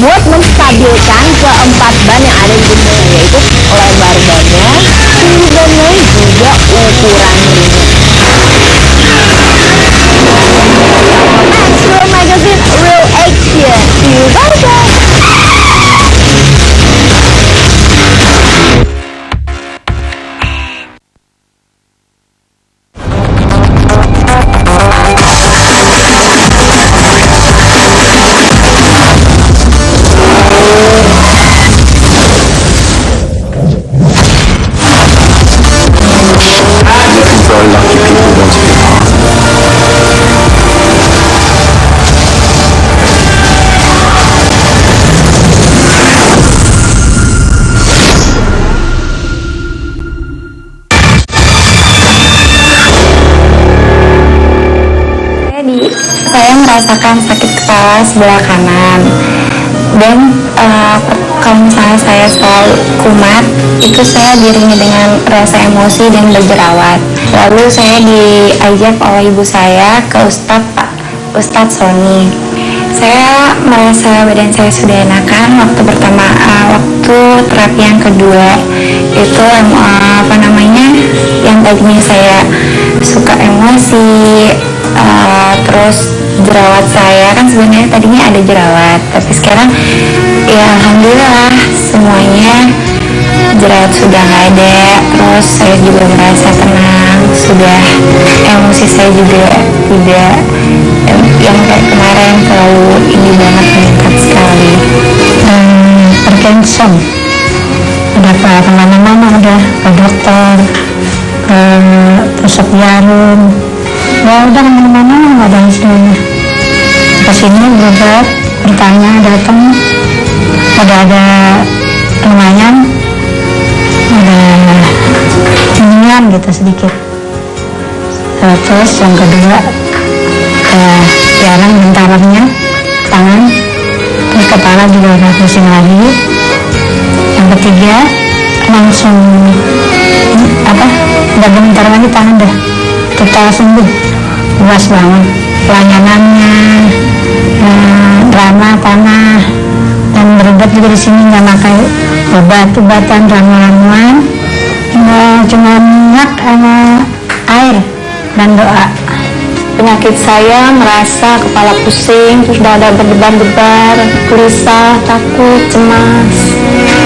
buat menstabilkan keempat ban yang ada di bannya, yaitu lebar bannya, tinggi bannya, juga ukuran ringnya. Next, Real Magazine Real Action. You got it. Saya merasakan sakit kepala sebelah kanan, dan kalau misalnya saya selalu kumat, itu saya diiringi dengan rasa emosi dan berjerawat. Lalu saya diajak oleh ibu saya ke Ustadz Sony. Saya merasa badan saya sudah enakan waktu pertama, waktu terapi yang kedua itu yang tadinya saya suka emosi, terus jerawat saya kan sebenarnya tadinya ada jerawat, tapi sekarang ya alhamdulillah semuanya jerawat sudah nggak ada. Terus saya juga merasa tenang, sudah emosi saya juga tidak yang kayak kemarin terlalu ini banget, meningkat sekali. Parkinson udah ke kemana-mana, udah ke dokter, ke tusuk jarum, ya udah kemana-mana nggak ada hasilnya. Kesini berobat, bertanya, datang udah ada lumayan, ada inian gitu sedikit. Terus yang kedua jarang bentarannya tangan, terus kepala juga udah pusing lagi. Yang ketiga langsung udah bentar lagi tangan dah total sembuh, luas banget pelayanannya, drama tanah, dan berobat juga di sini nggak pakai obat-obatan, ramuan-ramuan, cuma minyak sama air dan doa. Penyakit saya merasa kepala pusing, terus dada berdebar-debar, gelisah, takut, cemas.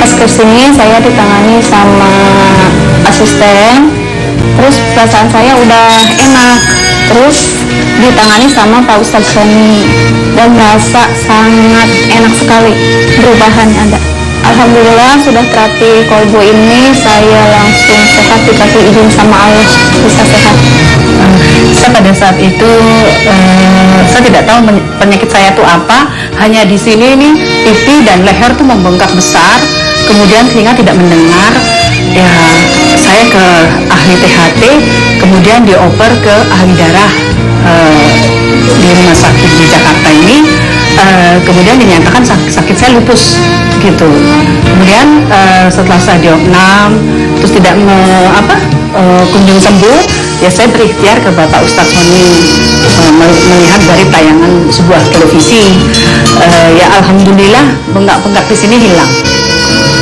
Pas kesini saya ditangani sama asisten, terus perasaan saya udah enak. Terus ditangani sama Pak Ustadz Sony dan merasa sangat enak sekali, perubahannya ada. Alhamdulillah sudah terapi kolbu ini saya langsung sehat, dikasih izin sama Allah bisa sehat. Saya pada saat itu saya tidak tahu penyakit saya itu apa, hanya di sini nih pipi dan leher tuh membengkak besar, kemudian telinga tidak mendengar. Ya saya ke ahli THT, kemudian dioper ke ahli darah di rumah sakit di Jakarta ini, kemudian dinyatakan sakit saya lupus gitu. Kemudian setelah saya diopnam terus tidak kunjung sembuh, ya saya berikhtiar ke Bapak Ustadz Sony, melihat dari tayangan sebuah televisi. Ya alhamdulillah bengkak-bengkak di sini hilang.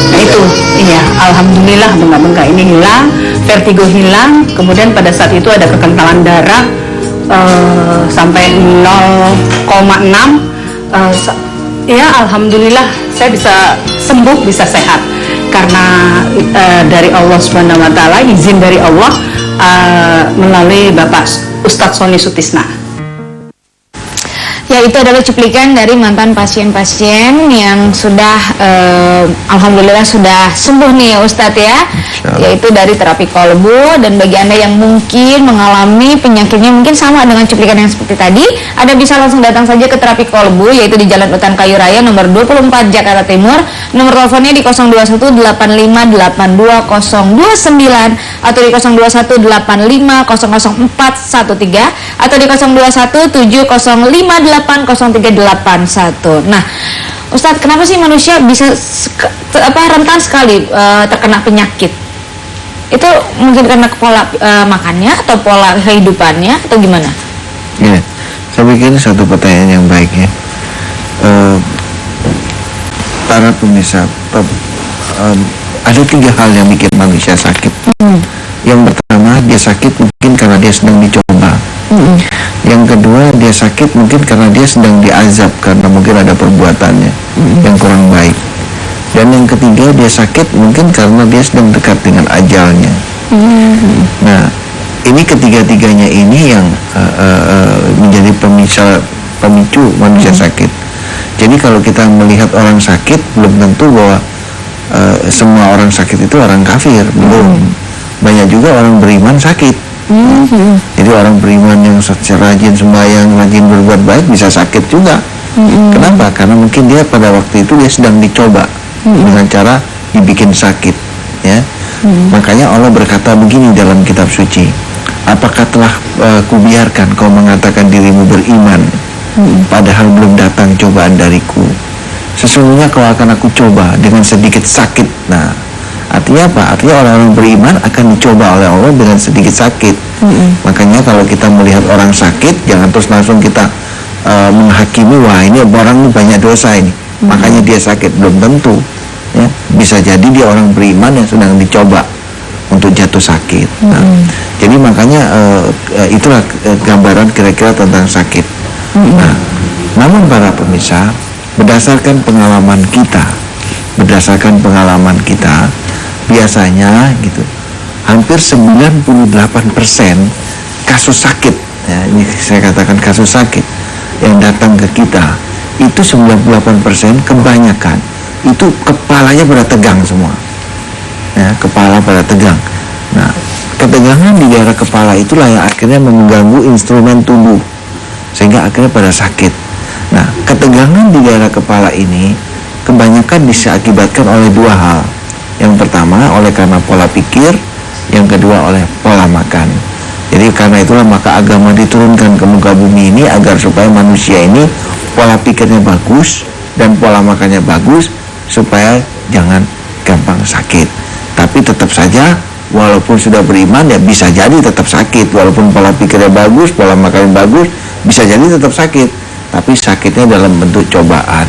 Nah itu, iya, alhamdulillah bengkak-bengkak ini hilang, vertigo hilang. Kemudian pada saat itu ada kekentalan darah sampai 0,6. Ya alhamdulillah saya bisa sembuh, bisa sehat karena dari Allah Subhanahu Wa Taala, izin dari Allah melalui Bapak Ustadz Sony Sutisna. Ya, itu adalah cuplikan dari mantan pasien-pasien yang sudah alhamdulillah sudah sembuh nih ya Ustadz ya, yaitu dari terapi kolbu. Dan bagi Anda yang mungkin mengalami penyakitnya mungkin sama dengan cuplikan yang seperti tadi, Anda bisa langsung datang saja ke terapi kolbu, yaitu di Jalan Utan Kayu Raya nomor 24 Jakarta Timur. Nomor teleponnya di 02185820029 atau di 02185000413 atau di 02170580381. Nah, Ustadz, kenapa sih manusia bisa rentan sekali terkena penyakit? Itu mungkin karena pola makannya atau pola kehidupannya atau gimana? Ya, saya pikir satu pertanyaan yang baik ya. para pemirsa, ada 3 hal yang bikin manusia sakit. Yang pertama, dia sakit mungkin karena dia sedang dicoba. Yang kedua, dia sakit mungkin karena dia sedang diazab karena mungkin ada perbuatannya yang kurang baik. Dan yang ketiga, dia sakit mungkin karena dia sedang dekat dengan ajalnya. Nah, ini ketiga-tiganya ini yang menjadi pemicu manusia sakit. Jadi kalau kita melihat orang sakit, belum tentu bahwa semua orang sakit itu orang kafir, belum. Banyak juga orang beriman sakit. Jadi orang beriman yang rajin sembahyang, rajin berbuat baik bisa sakit juga. Kenapa? Karena mungkin dia pada waktu itu dia sedang dicoba dengan cara dibikin sakit, ya. Makanya Allah berkata begini dalam kitab suci, apakah telah kubiarkan kau mengatakan dirimu beriman, padahal belum datang cobaan dariku. Sesungguhnya kau akan aku coba dengan sedikit sakit. Nah, artinya apa? Artinya orang-orang beriman akan dicoba oleh Allah dengan sedikit sakit. Makanya kalau kita melihat orang sakit, jangan terus langsung kita menghakimi, wah ini orang banyak dosa ini, makanya dia sakit. Belum tentu, ya. Bisa jadi dia orang beriman yang sedang dicoba untuk jatuh sakit. Nah, jadi makanya itulah gambaran kira-kira tentang sakit. Nah, namun para pemirsa, berdasarkan pengalaman kita, biasanya gitu, hampir 98% kasus sakit, ya, ini saya katakan kasus sakit yang datang ke kita, itu 98% kebanyakan itu kepalanya pada tegang semua, ya, kepala pada tegang. Nah, ketegangan di daerah kepala itulah yang akhirnya mengganggu instrumen tubuh sehingga akhirnya pada sakit. Nah, ketegangan di daerah kepala ini kebanyakan diakibatkan oleh 2 hal. Yang pertama oleh karena pola pikir, yang kedua oleh pola makan. Jadi karena itulah maka agama diturunkan ke muka bumi ini agar supaya manusia ini pola pikirnya bagus dan pola makannya bagus supaya jangan gampang sakit. Tapi tetap saja walaupun sudah beriman ya bisa jadi tetap sakit. Walaupun pola pikirnya bagus, pola makannya bagus, bisa jadi tetap sakit. Tapi sakitnya dalam bentuk cobaan.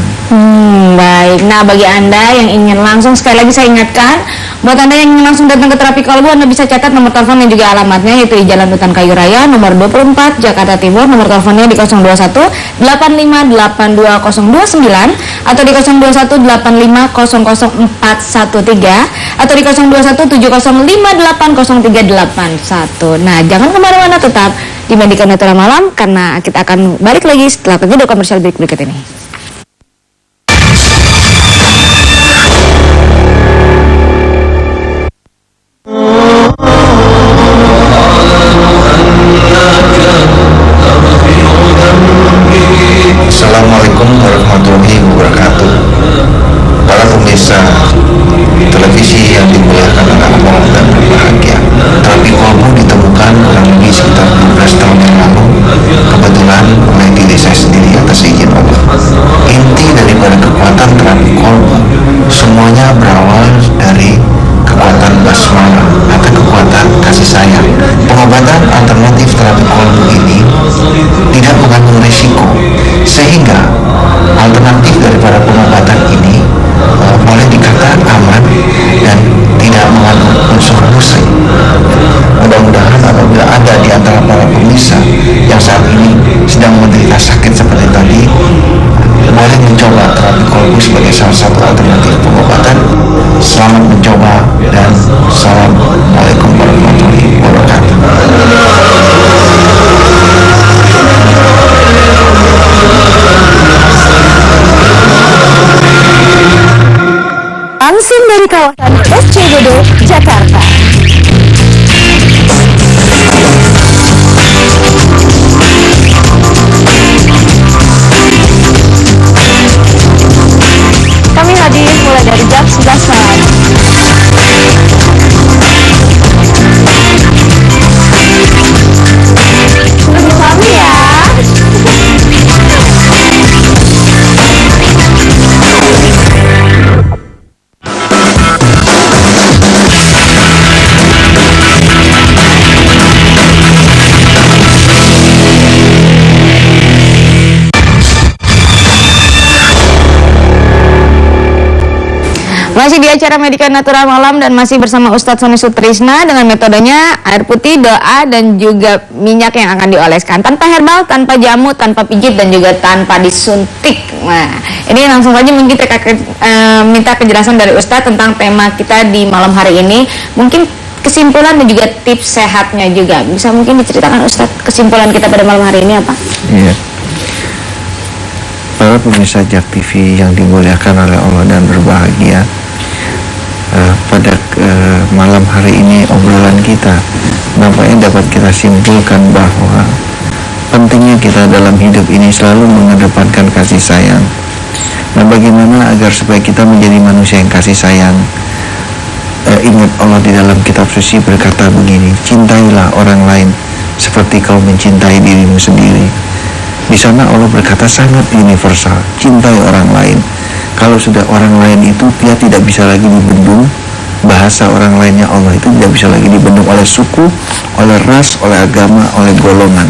Baik. Nah, bagi Anda yang ingin langsung, sekali lagi saya ingatkan, buat Anda yang ingin langsung datang ke terapi kalbu, Anda bisa catat nomor telepon dan juga alamatnya, yaitu di Jalan Hutan Kayu Raya nomor 24 Jakarta Timur. Nomor teleponnya di 021 8582029 atau di 021 8500413 atau di 021 705880381. Nah, jangan kemana-mana, tetap di Medika Netral Malam, karena kita akan balik lagi setelah jeda komersial berikut ini. Assalamualaikum warahmatullahi wabarakatuh. Para pemirsa televisi yang dimuliakan oleh Allah dan berbahagia, terapi kalbu ditemukan kurang lebih sekitar 12 tahun yang lalu, kebetulan oleh diri saya sendiri atas izin Allah. Inti daripada kekuatan terapi kalbu semuanya berawal dari kekuatan basmalah atau kekuatan kasih sayang. Pengobatan alternatif terapi kalbu ini tidak mengandung risiko, sehingga alternatif daripada pengobatan ini boleh dikatakan aman dan tidak mengandung unsur musik. Mudah-mudahan apabila ada di antara para pemirsa yang saat ini sedang menderita sakit seperti tadi, boleh mencoba terapi kalbu sebagai salah satu alternatif pengobatan. Selamat mencoba dan Assalamualaikum warahmatullahi wabarakatuh. Langsung dari kawasan SCBD, Jakarta. Kami hadir mulai dari jam 11 malam. Bersama ya. Masih di acara Medika Natural Malam dan masih bersama Ustadz Sony Sutrisna dengan metodenya air putih, doa, dan juga minyak yang akan dioleskan tanpa herbal, tanpa jamu, tanpa pijit, dan juga tanpa disuntik. Nah, ini langsung saja mungkin kita minta penjelasan dari Ustadz tentang tema kita di malam hari ini. Mungkin kesimpulan dan juga tips sehatnya juga. Bisa mungkin diceritakan Ustadz kesimpulan kita pada malam hari ini apa? Iya. Para pemirsa JAK TV yang dimuliakan oleh Allah dan berbahagia, pada malam hari ini obrolan kita nampaknya dapat kita simpulkan bahwa pentingnya kita dalam hidup ini selalu mengedepankan kasih sayang. Nah, bagaimana agar supaya kita menjadi manusia yang kasih sayang? Ingat Allah di dalam kitab suci berkata begini, cintailah orang lain seperti kau mencintai dirimu sendiri. Di sana Allah berkata sangat universal, cintai orang lain. Kalau sudah orang lain itu dia tidak bisa lagi dibendung, bahasa orang lainnya Allah itu tidak bisa lagi dibendung oleh suku, oleh ras, oleh agama, oleh golongan.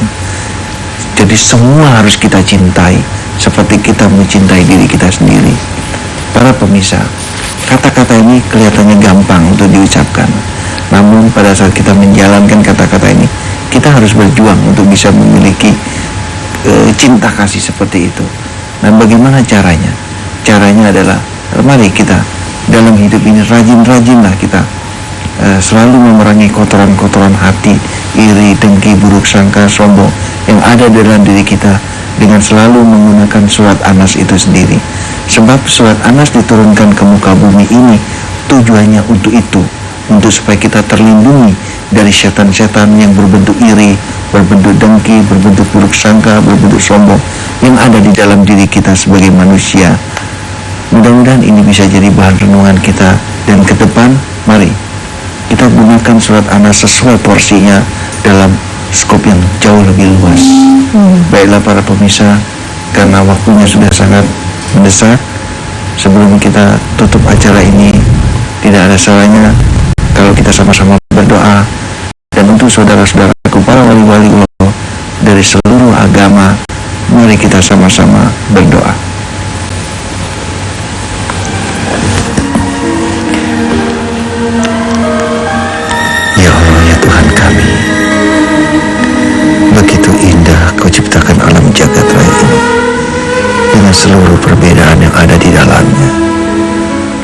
Jadi semua harus kita cintai seperti kita mencintai diri kita sendiri. Para pemirsa, kata-kata ini kelihatannya gampang untuk diucapkan, namun pada saat kita menjalankan kata-kata ini, kita harus berjuang untuk bisa memiliki cinta kasih seperti itu. Nah, bagaimana caranya? Caranya adalah mari kita dalam hidup ini rajin-rajinlah kita selalu memerangi kotoran-kotoran hati, iri, dengki, buruk sangka, sombong yang ada dalam diri kita dengan selalu menggunakan surat Anas itu sendiri. Sebab surat Anas diturunkan ke muka bumi ini tujuannya untuk itu, untuk supaya kita terlindungi dari setan-setan yang berbentuk iri, berbentuk dengki, berbentuk buruk sangka, berbentuk sombong yang ada di dalam diri kita sebagai manusia. Mudah-mudahan ini bisa jadi bahan renungan kita, dan ke depan mari kita gunakan surat Anas sesuai porsinya dalam skop yang jauh lebih luas. Baiklah para pemirsa, karena waktunya sudah sangat mendesak, sebelum kita tutup acara ini tidak ada salahnya kalau kita sama-sama berdoa. Dan untuk saudara-saudaraku para wali-wali Allah dari seluruh agama, mari kita sama-sama berdoa. Ya Allah, ya Tuhan kami, begitu indah Kau ciptakan alam jagat raya ini dengan seluruh perbedaan yang ada di dalamnya.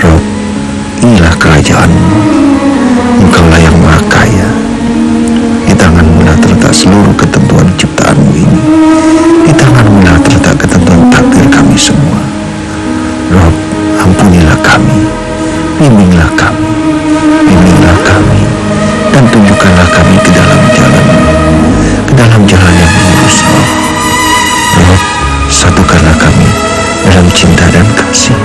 Rob, inilah kerajaan-Mu. Engkaulah yang maha kaya. Di tangan-Mu lah terletak seluruh ketentuan ciptaan-Mu ini. Di tangan-Mu lah terletak ketentuan takdir kami semua. Rob, ampunilah kami, bimbinglah kami, bimbinglah kami, dan tunjukkanlah kami ke dalam jalan-Mu, ke dalam jalan yang lurus. Rob, satukanlah kami dalam cinta dan kasih,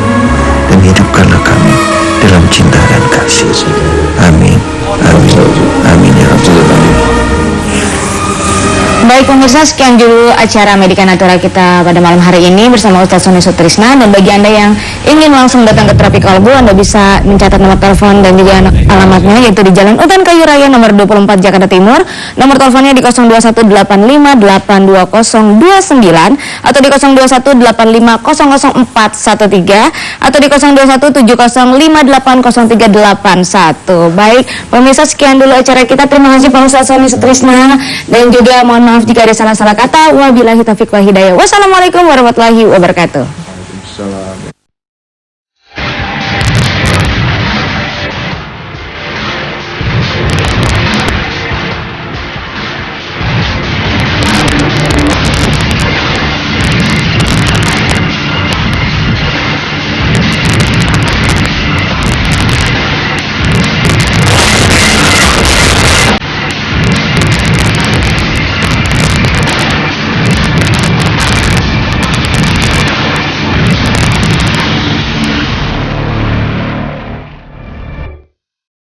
dan hidupkanlah kami dalam cinta dan kasih. Amin. Amin. Amin ya Rabbal Alamin. Baik pemirsa, sekian dulu acara Medika Natural kita pada malam hari ini bersama Ustadz Sony Sutrisna. Dan bagi Anda yang ingin langsung datang ke Terapi Kalbu, Anda bisa mencatat nomor telepon dan juga alamatnya, yaitu di Jalan Utan Kayu Raya nomor 24 Jakarta Timur. Nomor teleponnya di 0218582029 atau di 0218500413 atau di 0217058031. Baik pemirsa, sekian dulu acara kita. Terima kasih Pak Ustadz Sony Sutrisna, dan juga mohon maaf jika ada salah-salah kata. Wabillahi taufiq wal hidayah. Wassalamualaikum warahmatullahi wabarakatuh. Waalaikumsalam.